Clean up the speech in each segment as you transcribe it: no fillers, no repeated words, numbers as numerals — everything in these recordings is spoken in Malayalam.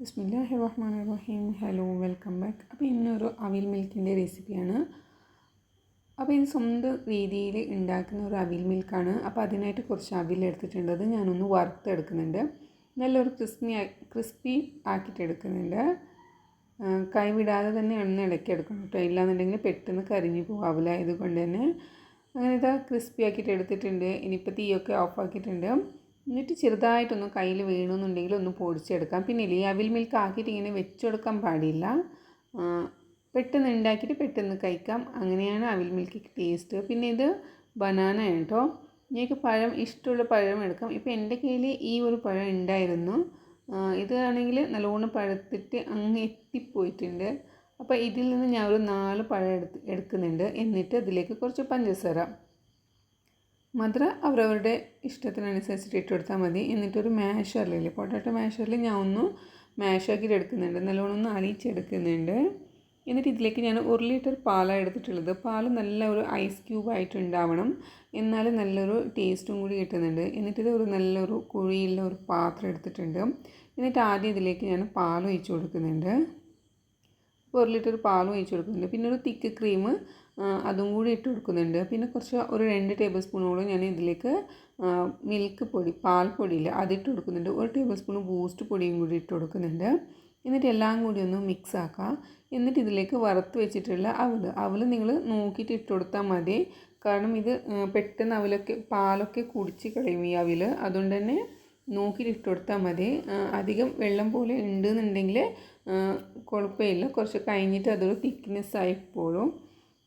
ബിസ്മില്ലാഹിർ റഹ്മാനിർ റഹീം. Hello, welcome back. അപ്പോൾ ഇന്നൊരു അവിൽ മിൽക്കിൻ്റെ റെസിപ്പിയാണ്. അപ്പോൾ ഇത് സ്വന്തം രീതിയിൽ ഉണ്ടാക്കുന്ന ഒരു അവിൽ മിൽക്കാണ്. അപ്പോൾ അതിനായിട്ട് കുറച്ച് അവിൽ എടുത്തിട്ടുണ്ട്. അത് ഞാനൊന്ന് വറുത്തെടുക്കുന്നുണ്ട്. നല്ലൊരു ക്രിസ്പി ആക്കിയിട്ട് എടുക്കുന്നുണ്ട്. കൈവിടാതെ തന്നെ ഒന്ന് ഇളക്കി എടുക്കണം കേട്ടോ, ഇല്ലാന്നുണ്ടെങ്കിൽ പെട്ടെന്ന് കരിഞ്ഞു പോകാവില്ല. ഇതുകൊണ്ട് തന്നെ അങ്ങനെ ഇതാ ക്രിസ്പി ആക്കിയിട്ട് എടുത്തിട്ടുണ്ട്. ഇനിയിപ്പോൾ തീയൊക്കെ ഓഫാക്കിയിട്ടുണ്ട്. എന്നിട്ട് ചെറുതായിട്ടൊന്ന് കയ്യിൽ വീണമെന്നുണ്ടെങ്കിൽ ഒന്ന് പൊടിച്ചെടുക്കാം. പിന്നെ ഈ അവിൽ മിൽക്ക് ആക്കിയിട്ട് ഇങ്ങനെ വെച്ചെടുക്കാൻ പാടില്ല. പെട്ടെന്ന് ഉണ്ടാക്കിയിട്ട് പെട്ടെന്ന് കഴിക്കാം. അങ്ങനെയാണ് അവിൽ മിൽക്ക് ടേസ്റ്റ്. പിന്നെ ഇത് ബനാന കേട്ടോ. നിങ്ങൾക്ക് പഴം ഇഷ്ടമുള്ള പഴം എടുക്കാം. ഇപ്പോൾ എൻ്റെ കയ്യിൽ ഈ ഒരു പഴം ഉണ്ടായിരുന്നു. ഇതാണെങ്കിൽ നല്ലോണം പഴുത്തിട്ട് അങ്ങ് എത്തിപ്പോയിട്ടുണ്ട്. അപ്പോൾ ഇതിൽ നിന്ന് ഞാൻ ഒരു 4 പഴം എടുക്കുന്നുണ്ട്. എന്നിട്ട് അതിലേക്ക് കുറച്ച് പഞ്ചസാര, മധുരം അവരവരുടെ ഇഷ്ടത്തിനനുസരിച്ചിട്ട് ഇട്ട് കൊടുത്താൽ മതി. എന്നിട്ടൊരു മാഷറിലില്ലേ, പൊട്ടാറ്റോ മാഷറിൽ ഞാൻ ഒന്ന് മാഷാക്കിയിട്ട് എടുക്കുന്നുണ്ട്. നല്ലോണം ഒന്ന് അലിയിച്ചെടുക്കുന്നുണ്ട്. എന്നിട്ട് ഇതിലേക്ക് ഞാൻ 1 ലിറ്റർ പാലാണ് എടുത്തിട്ടുള്ളത്. പാൽ നല്ല ഒരു ഐസ് ക്യൂബായിട്ട് ഉണ്ടാവണം, എന്നാലും നല്ലൊരു ടേസ്റ്റും കൂടി കിട്ടുന്നുണ്ട്. എന്നിട്ടിത് ഒരു നല്ലൊരു കുഴിയുള്ള ഒരു പാത്രം എടുത്തിട്ടുണ്ട്. എന്നിട്ട് ആദ്യം ഇതിലേക്ക് ഞാൻ പാൽ ഒഴിച്ച് കൊടുക്കുന്നുണ്ട്. 1 ലിറ്റർ പാലും ഒഴിച്ച് കൊടുക്കുന്നുണ്ട്. പിന്നെ ഒരു തിക്ക് ക്രീം അതും കൂടി ഇട്ട് കൊടുക്കുന്നുണ്ട്. പിന്നെ ഒരു 2 ടേബിൾ സ്പൂണോളം ഞാൻ ഇതിലേക്ക് മിൽക്ക് പൊടി, പാൽപ്പൊടിയില്ല, അതിട്ട് കൊടുക്കുന്നുണ്ട്. 1 ടേബിൾ സ്പൂൺ ബൂസ്റ്റ് പൊടിയും കൂടി ഇട്ട് കൊടുക്കുന്നുണ്ട്. എന്നിട്ട് എല്ലാം കൂടി ഒന്ന് മിക്സ് ആക്കാം. എന്നിട്ട് ഇതിലേക്ക് വറുത്ത് വെച്ചിട്ടുള്ള അവൽ നിങ്ങൾ നോക്കിയിട്ട് ഇട്ട് കൊടുത്താൽ മതി. കാരണം ഇത് പെട്ടെന്ന് പാലൊക്കെ കുടിച്ച് കളയും ഈ അവിൽ. അതുകൊണ്ട് തന്നെ നോക്കിയിട്ട് ഇട്ട് കൊടുത്താൽ മതി. അധികം വെള്ളം പോലെ ഉണ്ടെന്നുണ്ടെങ്കിൽ കുഴപ്പമില്ല, കുറച്ച് കഴിഞ്ഞിട്ട് അതൊരു തിക്നെസ് ആയിപ്പോഴും.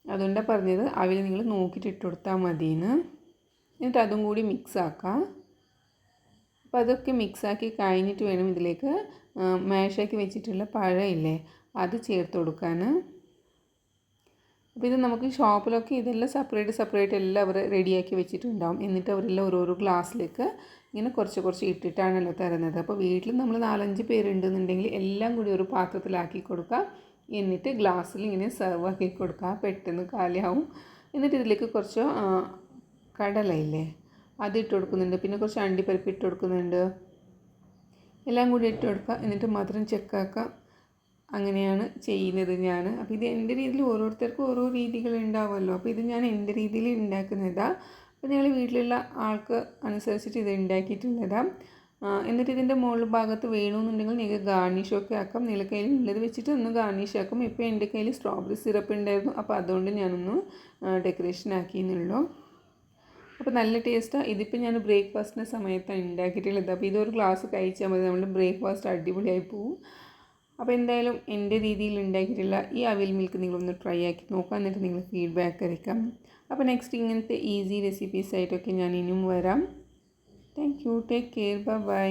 അതുകൊണ്ടാണ് പറഞ്ഞത് അവിൽ നിങ്ങൾ നോക്കിയിട്ട് ഇട്ട് കൊടുത്താൽ മതിയെന്ന്. എന്നിട്ട് അതും കൂടി മിക്സ് ആക്കാം. അപ്പോൾ അതൊക്കെ മിക്സാക്കി കഴിഞ്ഞിട്ട് വേണം ഇതിലേക്ക് മാഷാക്കി വെച്ചിട്ടുള്ള പഴമില്ലേ അത് ചേർത്ത് കൊടുക്കാൻ. അപ്പോൾ ഇത് നമുക്ക് ഷോപ്പിലൊക്കെ ഇതെല്ലാം സെപ്പറേറ്റ് എല്ലാം അവർ റെഡിയാക്കി വെച്ചിട്ടുണ്ടാവും. എന്നിട്ട് അവരെല്ലാം ഓരോരോ ഗ്ലാസ്സിലേക്ക് ഇങ്ങനെ കുറച്ച് ഇട്ടിട്ടാണല്ലോ തരുന്നത്. അപ്പോൾ വീട്ടിൽ നമ്മൾ 4-5 പേരുണ്ടെന്നുണ്ടെങ്കിൽ എല്ലാം കൂടി ഒരു പാത്രത്തിലാക്കി കൊടുക്കുക. എന്നിട്ട് ഗ്ലാസ്സിൽ ഇങ്ങനെ സെർവ് ആക്കി കൊടുക്കുക. പെട്ടെന്ന് കാലിയാവും. എന്നിട്ട് ഇതിലേക്ക് കുറച്ച് കടലയില്ലേ അതിട്ട് കൊടുക്കുന്നുണ്ട്. പിന്നെ കുറച്ച് അണ്ടിപ്പരിപ്പ് ഇട്ട് കൊടുക്കുന്നുണ്ട്. എല്ലാം കൂടി ഇട്ട് കൊടുക്കുക. എന്നിട്ട് മധുരം ചെക്കാക്കുക. അങ്ങനെയാണ് ചെയ്യുന്നത് ഞാൻ. അപ്പോൾ ഇത് എൻ്റെ രീതിയിൽ ഓരോരുത്തർക്കും ഓരോ രീതികൾ ഉണ്ടാവുമല്ലോ. അപ്പോൾ ഇത് ഞാൻ എൻ്റെ രീതിയിൽ ഉണ്ടാക്കുന്നതാണ്. അപ്പോൾ ഞങ്ങൾ വീട്ടിലുള്ള ആൾക്ക് അനുസരിച്ചിട്ട് ഇത് ഉണ്ടാക്കിയിട്ടുള്ളതാണ്. എന്നിട്ട് ഇതിൻ്റെ മുകൾ ഭാഗത്ത് വേണമെന്നുണ്ടെങ്കിൽ നിങ്ങൾക്ക് ഗാർണിഷൊക്കെ ആക്കാം. നിങ്ങളുടെ കയ്യിൽ ഉള്ളത് വെച്ചിട്ട് ഒന്ന് ഗാർണിഷ് ആക്കും. ഇപ്പോൾ എൻ്റെ കയ്യിൽ സ്ട്രോബെറി സിറപ്പ് ഉണ്ടായിരുന്നു, അപ്പോൾ അതുകൊണ്ട് ഞാനൊന്ന് ഡെക്കറേഷൻ ആക്കിയെന്നുള്ളൂ. അപ്പോൾ നല്ല ടേസ്റ്റാണ്. ഇതിപ്പോൾ ഞാൻ ബ്രേക്ക്ഫാസ്റ്റിൻ്റെ സമയത്താണ് ഉണ്ടാക്കിയിട്ടുള്ളത്. അപ്പോൾ ഇതൊരു ഗ്ലാസ് കഴിച്ചാൽ മതി, നമ്മുടെ ബ്രേക്ക്ഫാസ്റ്റ് അടിപൊളിയായി പോവും. അപ്പോൾ എന്തായാലും എൻ്റെ രീതിയിൽ ഉണ്ടാക്കിയിട്ടുള്ള ഈ അവിൽ മിൽക്ക് നിങ്ങളൊന്ന് ട്രൈ ആക്കി നോക്കാം. എന്നിട്ട് നിങ്ങൾ ഫീഡ്ബാക്ക് അറിയിക്കാം. അപ്പോൾ നെക്സ്റ്റ് ഇങ്ങനത്തെ ഈസി റെസിപ്പീസ് ആയിട്ടൊക്കെ ഞാൻ ഇനിയും വരാം. Thank you. Take care. By.